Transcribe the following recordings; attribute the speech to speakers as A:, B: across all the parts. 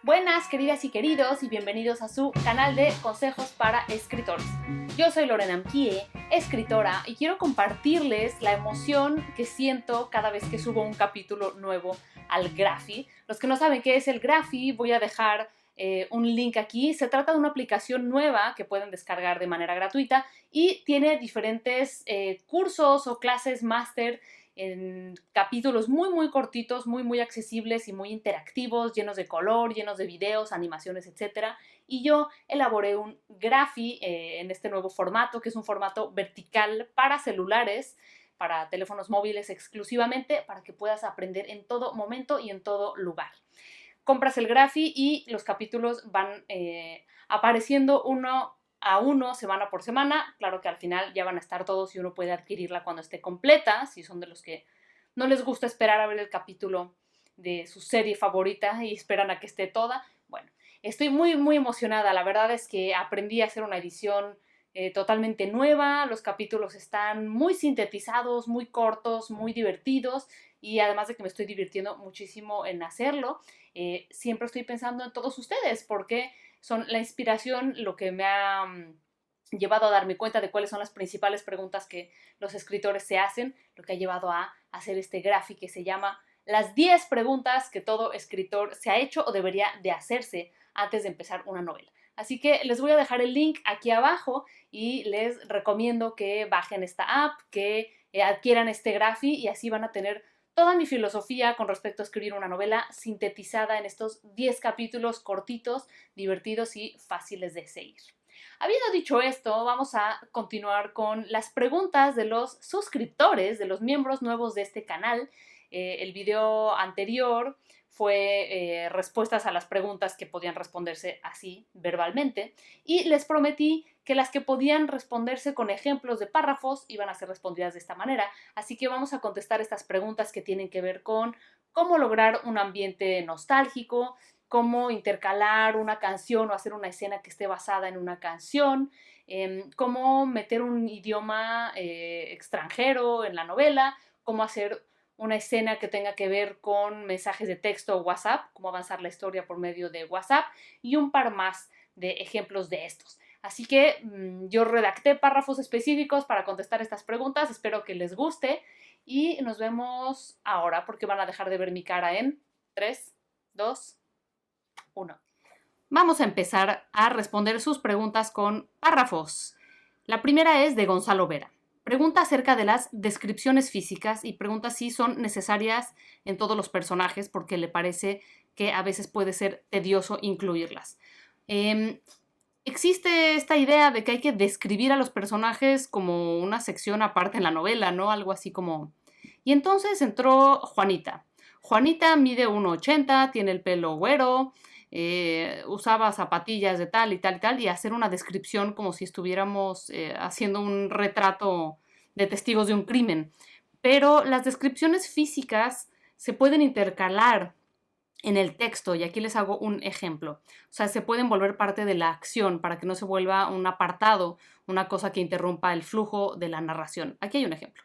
A: Buenas, queridas y queridos, y bienvenidos a su canal de consejos para escritores. Yo soy Lorena Amquie, escritora, y quiero compartirles la emoción que siento cada vez que subo un capítulo nuevo al Graphy. Los que no saben qué es el Graphy, voy a dejar un link aquí. Se trata de una aplicación nueva que pueden descargar de manera gratuita y tiene diferentes cursos o clases máster en capítulos muy cortitos, muy accesibles y muy interactivos, llenos de color, llenos de videos, animaciones, etc. Y yo elaboré un Graphy en este nuevo formato, que es un formato vertical para celulares, para teléfonos móviles exclusivamente, para que puedas aprender en todo momento y en todo lugar. Compras el Graphy y los capítulos van apareciendo uno a uno, semana por semana. Claro que al final ya van a estar todos y uno puede adquirirla cuando esté completa, si son de los que no les gusta esperar a ver el capítulo de su serie favorita y esperan a que esté toda. Bueno, estoy muy emocionada. La verdad es que aprendí a hacer una edición totalmente nueva. Los capítulos están muy sintetizados, muy cortos, muy divertidos, y además de que me estoy divirtiendo muchísimo en hacerlo, siempre estoy pensando en todos ustedes, porque son la inspiración lo que me ha llevado a darme cuenta de cuáles son las principales preguntas que los escritores se hacen, lo que ha llevado a hacer este gráfico que se llama las 10 preguntas que todo escritor se ha hecho o debería de hacerse antes de empezar una novela. Así que les voy a dejar el link aquí abajo y les recomiendo que bajen esta app, que adquieran este Graphy, y así van a tener toda mi filosofía con respecto a escribir una novela sintetizada en estos 10 capítulos cortitos, divertidos y fáciles de seguir. Habiendo dicho esto, vamos a continuar con las preguntas de los suscriptores, de los miembros nuevos de este canal. El video anterior fue respuestas a las preguntas que podían responderse así verbalmente, y les prometí que las que podían responderse con ejemplos de párrafos iban a ser respondidas de esta manera. Así que vamos a contestar estas preguntas que tienen que ver con cómo lograr un ambiente nostálgico, cómo intercalar una canción o hacer una escena que esté basada en una canción, cómo meter un idioma extranjero en la novela, cómo hacer una escena que tenga que ver con mensajes de texto o WhatsApp, cómo avanzar la historia por medio de WhatsApp, y un par más de ejemplos de estos. Así que yo redacté párrafos específicos para contestar estas preguntas. Espero que les guste y nos vemos ahora, porque van a dejar de ver mi cara en 3, 2, 1. Vamos a empezar a responder sus preguntas con párrafos. La primera es de Gonzalo Vera. Pregunta acerca de las descripciones físicas y pregunta si son necesarias en todos los personajes, porque le parece que a veces puede ser tedioso incluirlas. Existe esta idea de que hay que describir a los personajes como una sección aparte en la novela, ¿no? Algo así como... Y entonces entró Juanita. Juanita mide 1,80, tiene el pelo güero, usaba zapatillas de tal y tal y tal, y hacer una descripción como si estuviéramos haciendo un retrato de testigos de un crimen. Pero las descripciones físicas se pueden intercalar en el texto, y aquí les hago un ejemplo. O sea, se pueden volver parte de la acción para que no se vuelva un apartado, una cosa que interrumpa el flujo de la narración. Aquí hay un ejemplo.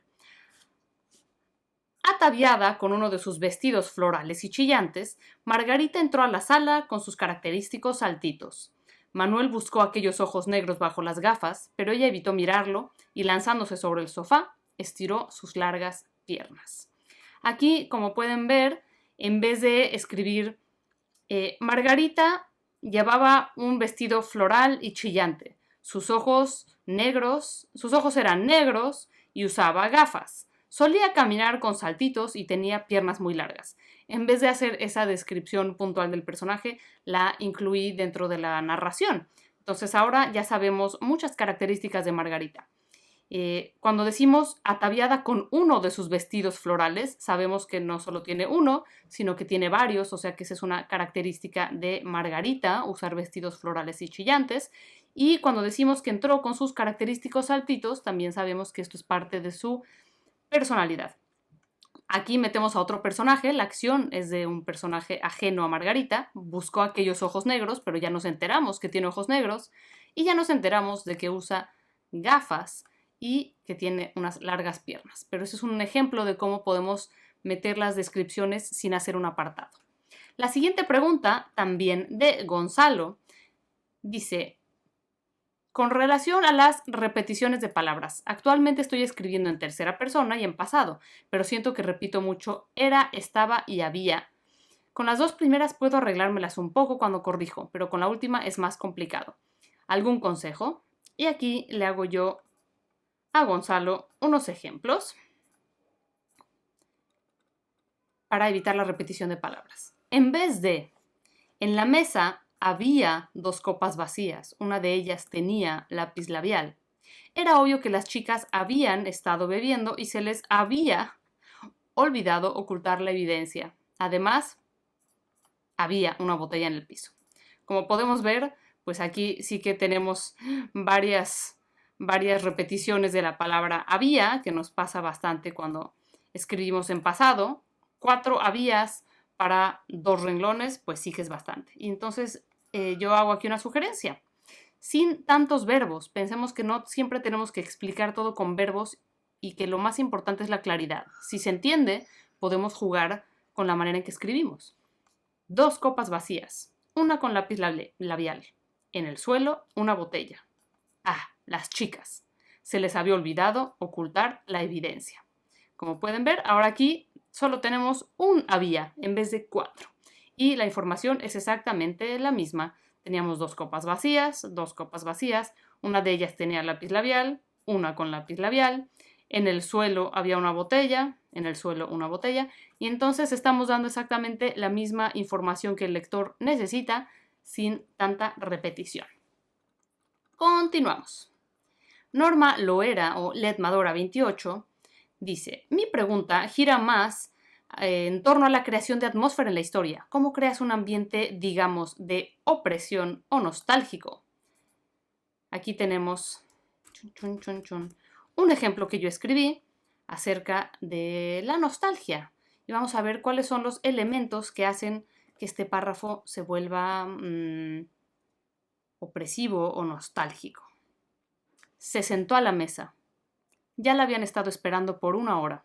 A: Ataviada con uno de sus vestidos florales y chillantes, Margarita entró a la sala con sus característicos saltitos. Manuel buscó aquellos ojos negros bajo las gafas, pero ella evitó mirarlo y, lanzándose sobre el sofá, estiró sus largas piernas. Aquí, como pueden ver, en vez de escribir Margarita llevaba un vestido floral y chillante. Sus ojos eran negros y usaba gafas. Solía caminar con saltitos y tenía piernas muy largas. En vez de hacer esa descripción puntual del personaje, la incluí dentro de la narración. Entonces ahora ya sabemos muchas características de Margarita. Cuando decimos ataviada con uno de sus vestidos florales, sabemos que no solo tiene uno, sino que tiene varios, o sea que esa es una característica de Margarita, usar vestidos florales y chillantes. Y cuando decimos que entró con sus característicos saltitos, también sabemos que esto es parte de su personalidad. Aquí metemos a otro personaje, la acción es de un personaje ajeno a Margarita, buscó aquellos ojos negros, pero ya nos enteramos que tiene ojos negros, y ya nos enteramos de que usa gafas y que tiene unas largas piernas. Pero ese es un ejemplo de cómo podemos meter las descripciones sin hacer un apartado. La siguiente pregunta, también de Gonzalo, dice, con relación a las repeticiones de palabras, actualmente estoy escribiendo en tercera persona y en pasado, pero siento que repito mucho era, estaba y había. Con las dos primeras puedo arreglármelas un poco cuando corrijo, pero con la última es más complicado. ¿Algún consejo? Y aquí le hago yo a Gonzalo unos ejemplos para evitar la repetición de palabras. En vez de, en la mesa había 2 copas vacías, una de ellas tenía lápiz labial. Era obvio que las chicas habían estado bebiendo y se les había olvidado ocultar la evidencia. Además, había una botella en el piso. Como podemos ver, pues aquí sí que tenemos varias repeticiones de la palabra había, que nos pasa bastante cuando escribimos en pasado. 4 habías para 2 renglones, pues sí que es bastante. Y entonces yo hago aquí una sugerencia. Sin tantos verbos, pensemos que no siempre tenemos que explicar todo con verbos y que lo más importante es la claridad. Si se entiende, podemos jugar con la manera en que escribimos. 2 copas vacías, una con lápiz labial. En el suelo, una botella. Ah, las chicas. Se les había olvidado ocultar la evidencia. Como pueden ver, ahora aquí solo tenemos un había en vez de 4. Y la información es exactamente la misma. Teníamos 2 copas vacías, 2 copas vacías. Una de ellas tenía lápiz labial, una con lápiz labial. En el suelo había una botella, en el suelo una botella. Y entonces estamos dando exactamente la misma información que el lector necesita sin tanta repetición. Continuamos. Norma Loera o Letmadora 28 dice, mi pregunta gira más en torno a la creación de atmósfera en la historia. ¿Cómo creas un ambiente, digamos, de opresión o nostálgico? Aquí tenemos un ejemplo que yo escribí acerca de la nostalgia. Y vamos a ver cuáles son los elementos que hacen que este párrafo se vuelva opresivo o nostálgico. Se sentó a la mesa. Ya la habían estado esperando por 1 hora,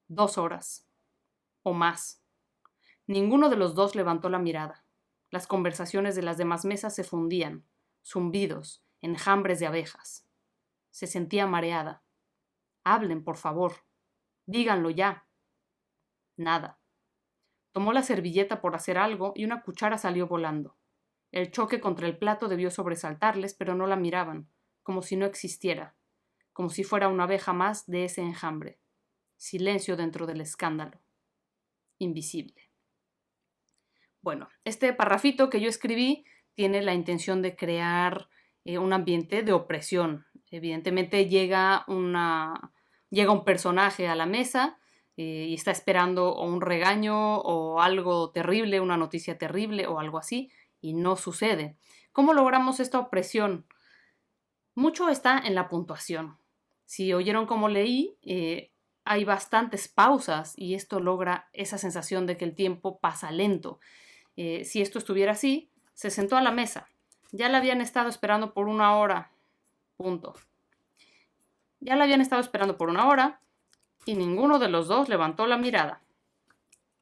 A: 2 horas o más. Ninguno de los dos levantó la mirada. Las conversaciones de las demás mesas se fundían, zumbidos, enjambres de abejas. Se sentía mareada. Hablen, por favor. Díganlo ya. Nada. Tomó la servilleta por hacer algo y una cuchara salió volando. El choque contra el plato debió sobresaltarles, pero no la miraban, como si no existiera, como si fuera una abeja más de ese enjambre. Silencio dentro del escándalo. Invisible. Bueno, este parrafito que yo escribí tiene la intención de crear un ambiente de opresión. Evidentemente llega un personaje a la mesa y está esperando o un regaño o algo terrible, una noticia terrible o algo así, y no sucede. ¿Cómo logramos esta opresión? Mucho está en la puntuación. Si oyeron cómo leí, hay bastantes pausas y esto logra esa sensación de que el tiempo pasa lento. Si esto estuviera así, se sentó a la mesa. Ya la habían estado esperando por 1 hora. Punto. Ya la habían estado esperando por 1 hora y ninguno de los dos levantó la mirada.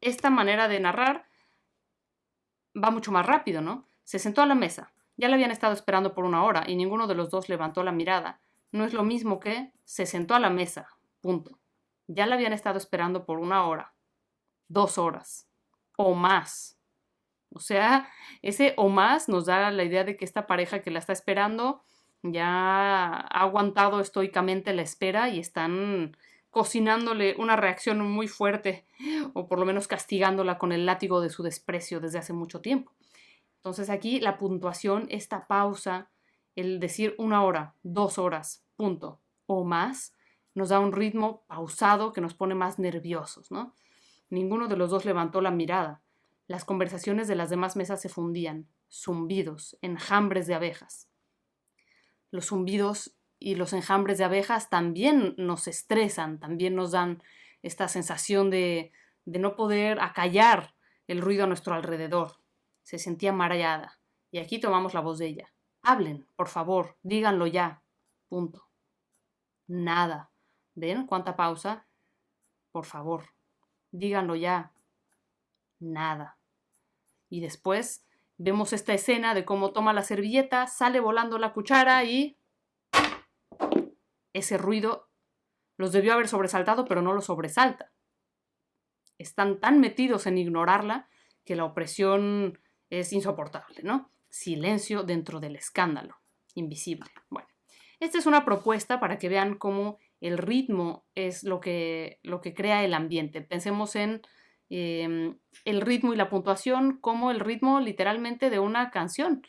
A: Esta manera de narrar va mucho más rápido, ¿no? Se sentó a la mesa. Ya la habían estado esperando por 1 hora y ninguno de los dos levantó la mirada. No es lo mismo que se sentó a la mesa. Punto. Ya la habían estado esperando por 1 hora, 2 horas o más. O sea, ese o más nos da la idea de que esta pareja que la está esperando ya ha aguantado estoicamente la espera y están cocinándole una reacción muy fuerte o por lo menos castigándola con el látigo de su desprecio desde hace mucho tiempo. Entonces aquí la puntuación, esta pausa, el decir 1 hora, 2 horas, punto, o más, nos da un ritmo pausado que nos pone más nerviosos, ¿no? Ninguno de los dos levantó la mirada. Las conversaciones de las demás mesas se fundían, zumbidos, enjambres de abejas. Los zumbidos y los enjambres de abejas también nos estresan, también nos dan esta sensación de no poder acallar el ruido a nuestro alrededor. Se sentía mareada. Y aquí tomamos la voz de ella. Hablen, por favor, díganlo ya. Punto. Nada. ¿Ven cuánta pausa? Por favor, díganlo ya. Nada. Y después vemos esta escena de cómo toma la servilleta, sale volando la cuchara y ese ruido los debió haber sobresaltado, pero no los sobresalta. Están tan metidos en ignorarla que la opresión es insoportable, ¿no? Silencio dentro del escándalo, invisible. Bueno, esta es una propuesta para que vean cómo el ritmo es lo que crea el ambiente. Pensemos en el ritmo y la puntuación como el ritmo literalmente de una canción.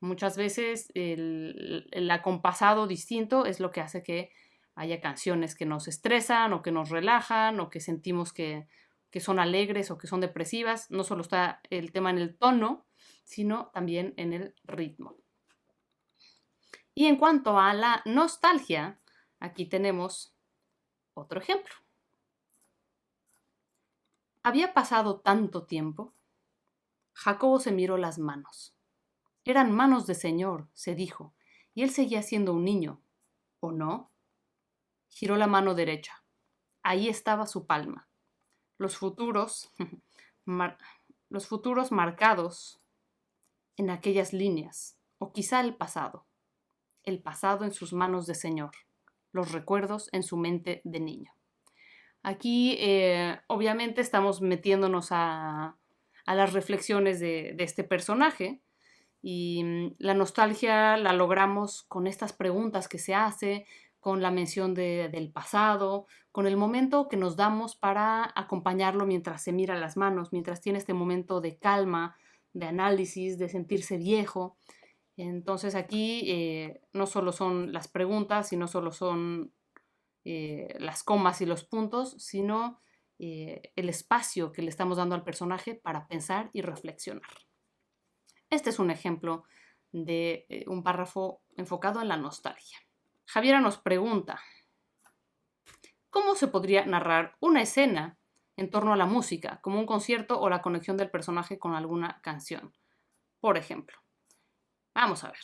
A: Muchas veces el acompasado distinto es lo que hace que haya canciones que nos estresan o que nos relajan o que sentimos que son alegres o que son depresivas. No solo está el tema en el tono, sino también en el ritmo. Y en cuanto a la nostalgia, aquí tenemos otro ejemplo. Había pasado tanto tiempo. Jacobo se miró las manos. Eran manos de señor, se dijo, y él seguía siendo un niño, ¿o no? Giró la mano derecha. Ahí estaba su palma. Los futuros, los futuros marcados en aquellas líneas, o quizá el pasado en sus manos de señor, los recuerdos en su mente de niño. Aquí obviamente estamos metiéndonos a las reflexiones de este personaje y la nostalgia la logramos con estas preguntas que se hace, con la mención del pasado, con el momento que nos damos para acompañarlo mientras se mira las manos, mientras tiene este momento de calma, de análisis, de sentirse viejo. Entonces aquí no solo son las preguntas y no solo son las comas y los puntos, sino el espacio que le estamos dando al personaje para pensar y reflexionar. Este es un ejemplo de un párrafo enfocado en la nostalgia. Javiera nos pregunta, ¿cómo se podría narrar una escena en torno a la música, como un concierto o la conexión del personaje con alguna canción? Por ejemplo, vamos a ver.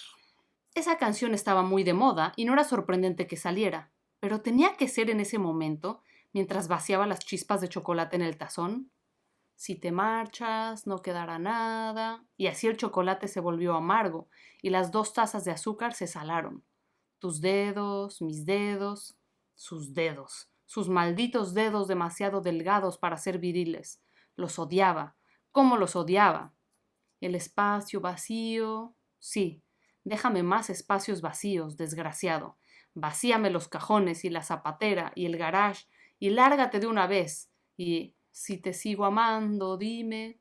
A: Esa canción estaba muy de moda y no era sorprendente que saliera, pero tenía que ser en ese momento, mientras vaciaba las chispas de chocolate en el tazón. Si te marchas, no quedará nada. Y así el chocolate se volvió amargo y las 2 tazas de azúcar se salaron. Tus dedos, mis dedos, sus malditos dedos demasiado delgados para ser viriles. Los odiaba. ¿Cómo los odiaba? El espacio vacío. Sí, déjame más espacios vacíos, desgraciado. Vacíame los cajones y la zapatera y el garage y lárgate de una vez. Y si te sigo amando, dime.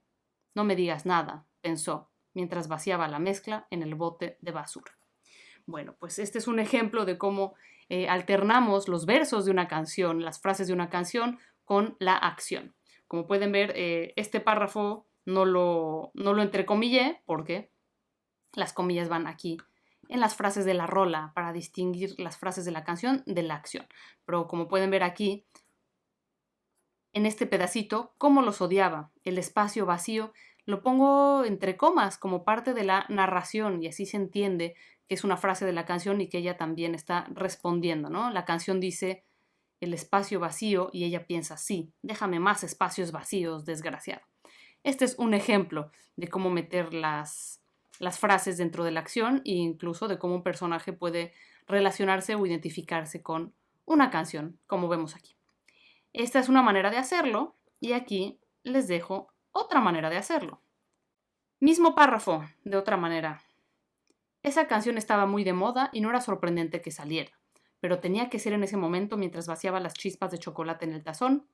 A: No me digas nada, pensó, mientras vaciaba la mezcla en el bote de basura. Bueno, pues este es un ejemplo de cómo alternamos los versos de una canción, las frases de una canción, con la acción. Como pueden ver, este párrafo no lo entrecomillé porque las comillas van aquí en las frases de la rola para distinguir las frases de la canción de la acción. Pero como pueden ver aquí, en este pedacito, cómo los odiaba, el espacio vacío, lo pongo entre comas como parte de la narración y así se entiende que es una frase de la canción y que ella también está respondiendo, ¿no? La canción dice el espacio vacío y ella piensa, sí, déjame más espacios vacíos, desgraciado. Este es un ejemplo de cómo meter las frases dentro de la acción e incluso de cómo un personaje puede relacionarse o identificarse con una canción, como vemos aquí. Esta es una manera de hacerlo y aquí les dejo otra manera de hacerlo. Mismo párrafo, de otra manera. Esa canción estaba muy de moda y no era sorprendente que saliera, pero tenía que ser en ese momento mientras vaciaba las chispas de chocolate en el tazón.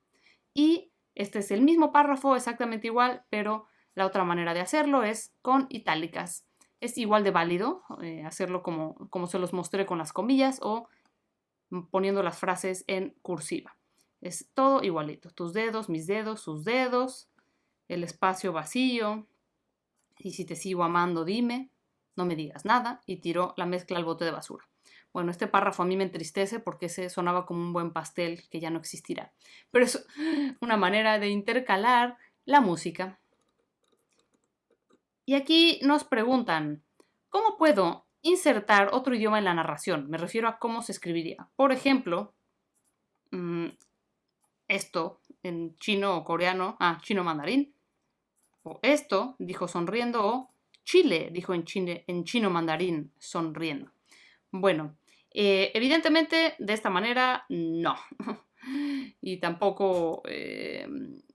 A: Y este es el mismo párrafo, exactamente igual, pero la otra manera de hacerlo es con itálicas. Es igual de válido hacerlo como se los mostré con las comillas o poniendo las frases en cursiva. Es todo igualito. Tus dedos, mis dedos, sus dedos, el espacio vacío. Y si te sigo amando, dime. No me digas nada. Y tiró la mezcla al bote de basura. Bueno, este párrafo a mí me entristece porque ese sonaba como un buen pastel que ya no existirá. Pero es una manera de intercalar la música. Y aquí nos preguntan, ¿cómo puedo insertar otro idioma en la narración? Me refiero a cómo se escribiría. Por ejemplo, esto en chino o coreano, chino mandarín. o esto, dijo sonriendo, o Chile, dijo en chino mandarín, sonriendo. Bueno, evidentemente de esta manera no. Y tampoco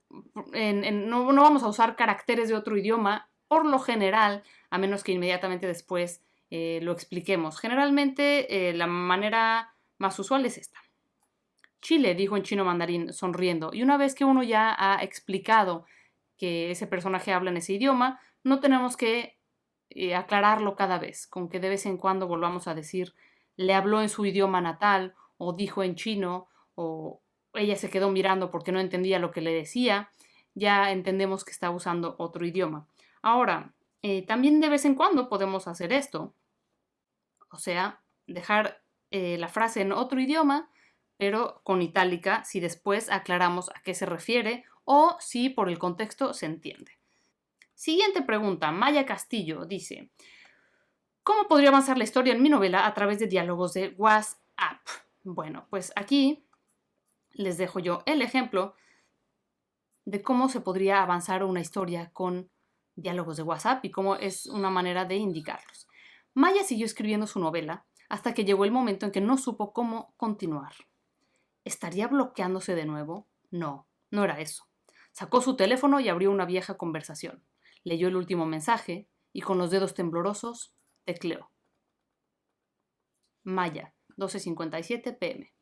A: no vamos a usar caracteres de otro idioma por lo general, a menos que inmediatamente después lo expliquemos. Generalmente la manera más usual es esta. Chile, dijo en chino mandarín, sonriendo. Y una vez que uno ya ha explicado que ese personaje habla en ese idioma, no tenemos que aclararlo cada vez, con que de vez en cuando volvamos a decir le habló en su idioma natal, o dijo en chino, o ella se quedó mirando porque no entendía lo que le decía, ya entendemos que está usando otro idioma. Ahora, también de vez en cuando podemos hacer esto, o sea, dejar la frase en otro idioma, pero con itálica si después aclaramos a qué se refiere o si por el contexto se entiende. Siguiente pregunta, Maya Castillo dice, ¿cómo podría avanzar la historia en mi novela a través de diálogos de WhatsApp? Bueno, pues aquí les dejo yo el ejemplo de cómo se podría avanzar una historia con diálogos de WhatsApp y cómo es una manera de indicarlos. Maya siguió escribiendo su novela hasta que llegó el momento en que no supo cómo continuar. ¿Estaría bloqueándose de nuevo? No, no era eso. Sacó su teléfono y abrió una vieja conversación. Leyó el último mensaje y con los dedos temblorosos tecleó. Maya, 12:57 p.m.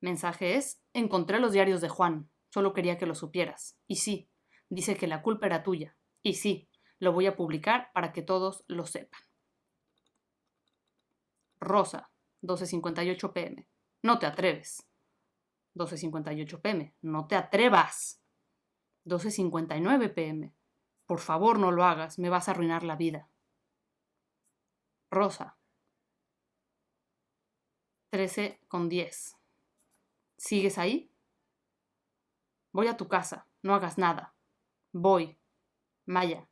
A: Mensaje es, encontré los diarios de Juan, solo quería que lo supieras. Y sí, dice que la culpa era tuya. Y sí, lo voy a publicar para que todos lo sepan. Rosa, 12:58 p.m. No te atreves. 12:58 p.m. No te atrevas. 12:59 p.m. Por favor, no lo hagas, me vas a arruinar la vida. Rosa, 13:10. ¿Sigues ahí? Voy a tu casa, no hagas nada. Voy. Maya,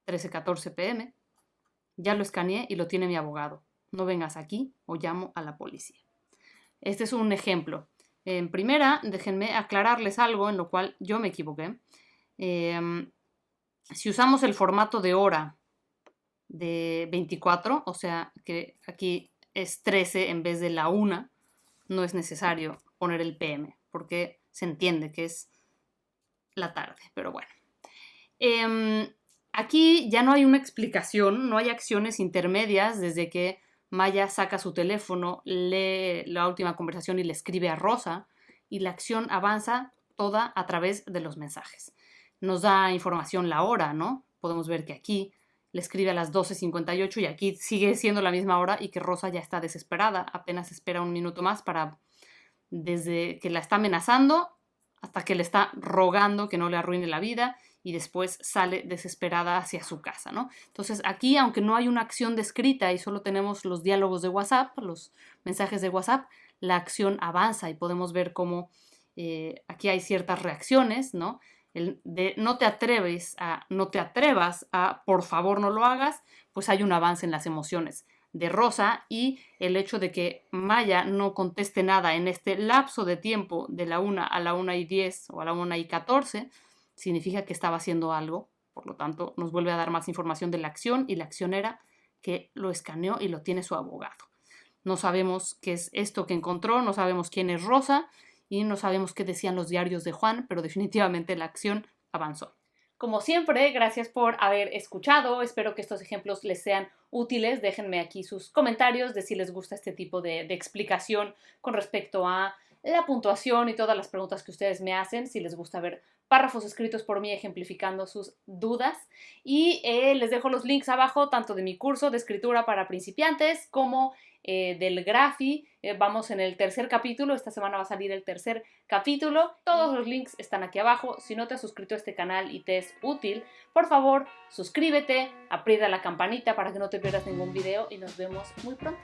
A: 13:14 p.m. Ya lo escaneé y lo tiene mi abogado. No vengas aquí o llamo a la policía. Este es un ejemplo. En primera, déjenme aclararles algo en lo cual yo me equivoqué. Si usamos el formato de hora de 24, o sea que aquí es 13 en vez de la 1, no es necesario poner el PM, porque se entiende que es la tarde, pero bueno. Aquí ya no hay una explicación, no hay acciones intermedias desde que Maya saca su teléfono, lee la última conversación y le escribe a Rosa, y la acción avanza toda a través de los mensajes. Nos da información la hora, ¿no? Podemos ver que aquí le escribe a las 12:58 y aquí sigue siendo la misma hora y que Rosa ya está desesperada, apenas espera un minuto más para, desde que la está amenazando hasta que le está rogando que no le arruine la vida y después sale desesperada hacia su casa, ¿no? Entonces aquí, aunque no hay una acción descrita y solo tenemos los diálogos de WhatsApp, los mensajes de WhatsApp, la acción avanza y podemos ver cómo aquí hay ciertas reacciones, ¿no? El de no te atreves a no te atrevas a por favor no lo hagas, pues hay un avance en las emociones de Rosa y el hecho de que Maya no conteste nada en este lapso de tiempo de la 1 a la 1:10 o a la 1:14 significa que estaba haciendo algo, por lo tanto nos vuelve a dar más información de la acción y la acción era que lo escaneó y lo tiene su abogado. No sabemos qué es esto que encontró, no sabemos quién es Rosa y no sabemos qué decían los diarios de Juan, pero definitivamente la acción avanzó. Como siempre, gracias por haber escuchado. Espero que estos ejemplos les sean útiles. Déjenme aquí sus comentarios de si les gusta este tipo de explicación con respecto a la puntuación y todas las preguntas que ustedes me hacen, si les gusta ver párrafos escritos por mí ejemplificando sus dudas. Y les dejo los links abajo, tanto de mi curso de escritura para principiantes como del Grafi. Vamos en el tercer capítulo, esta semana va a salir el tercer capítulo. Todos los links están aquí abajo. Si no te has suscrito a este canal y te es útil, por favor, suscríbete, aprieta la campanita para que no te pierdas ningún video y nos vemos muy pronto.